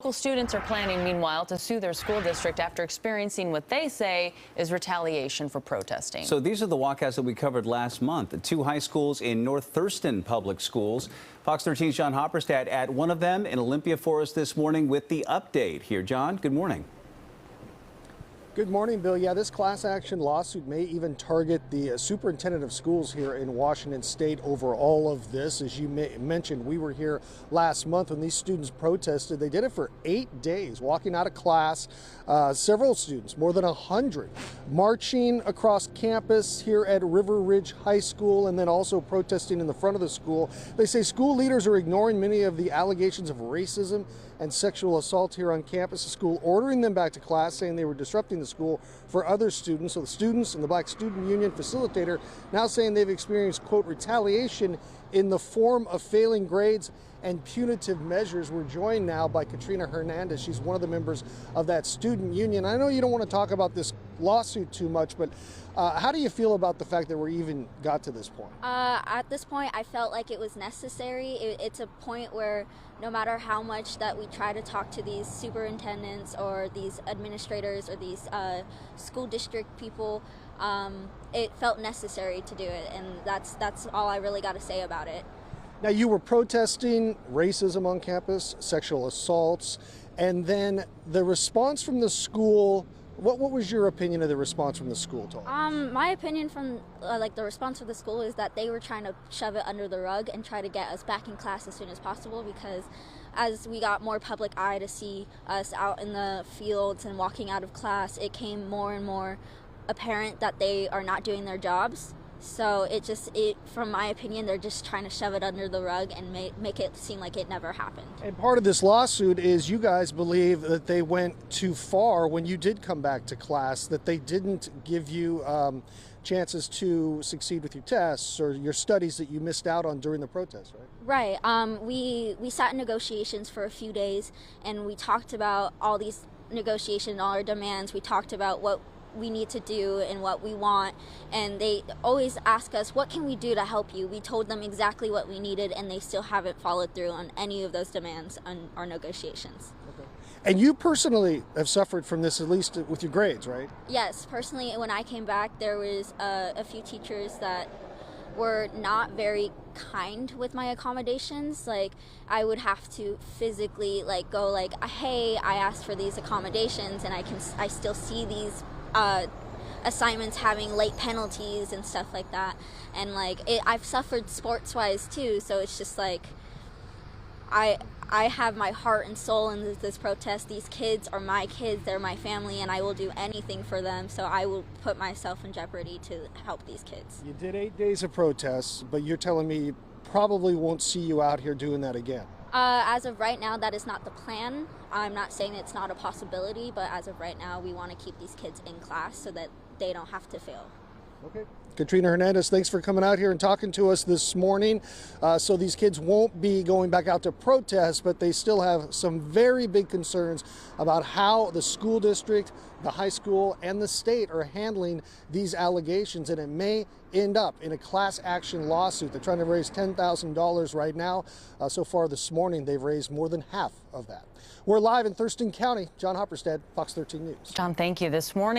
Local students are planning, meanwhile, to sue their school district after experiencing what they say is retaliation for protesting. So these are the walkouts that we covered last month. The two high schools in North Thurston Public Schools. Fox 13's John Hopperstad at one of them in Olympia Forest this morning with the update. Here, John, good morning. Good morning, Bill. Yeah, this class action lawsuit may even target the superintendent of schools here in Washington State over all of this. As you mentioned, we were here last month when these students protested. They did it for 8 days, walking out of class. Several students, more than 100, marching across campus here at River Ridge High School and then also protesting in the front of the school. They say school leaders are ignoring many of the allegations of racism and sexual assault here on campus. The school ordering them back to class, saying they were disrupting the school for other students. So the students and the Black Student Union facilitator now saying they've experienced, quote, retaliation in the form of failing grades and punitive measures. We're joined now by Katrina Hernandez. She's one of the members of that student union. I know you don't want to talk about this lawsuit too much, but how do you feel about the fact that we even got to this point? At this point, I felt like it was necessary. It's a point where no matter how much that we try to talk to these superintendents or these administrators or these school district people, it felt necessary to do it, and that's all I really got to say about it. Now, you were protesting racism on campus, sexual assaults, and then the response from the school. What was your opinion of the response from the school, Tom? My opinion from the response of the school is that they were trying to shove it under the rug and try to get us back in class as soon as possible, because as we got more public eye to see us out in the fields and walking out of class, it came more and more apparent that they are not doing their jobs. So from my opinion, they're just trying to shove it under the rug and make it seem like it never happened. And part of this lawsuit is you guys believe that they went too far when you did come back to class, that they didn't give you chances to succeed with your tests or your studies that you missed out on during the protest, right? Right. We sat in negotiations for a few days, and we talked about all these negotiations, all our demands. We talked about what we need to do and what we want, and they always ask us, what can we do to help you? We told them exactly what we needed, and they still haven't followed through on any of those demands on our negotiations. Okay. And you personally have suffered from this, at least with your grades, right? Yes, personally, when I came back, there was a few teachers that were not very kind with my accommodations. Like, I would have to physically go hey, I asked for these accommodations, and I still see these assignments having late penalties and stuff like that, and I've suffered sports-wise too. So it's just I have my heart and soul in this protest. These kids are my kids, they're my family, and I will do anything for them. So I will put myself in jeopardy to help these kids. You did 8 days of protests, but you're telling me you probably won't see you out here doing that again. As of right now, that is not the plan. I'm not saying it's not a possibility, but as of right now, we want to keep these kids in class so that they don't have to fail. Okay. Katrina Hernandez, thanks for coming out here and talking to us this morning. So these kids won't be going back out to protest, but they still have some very big concerns about how the school district, the high school, and the state are handling these allegations, and it may end up in a class action lawsuit. They're trying to raise $10,000 right now. So far this morning, they've raised more than half of that. We're live in Thurston County. John Hopperstad, Fox 13 News. John, thank you. This morning.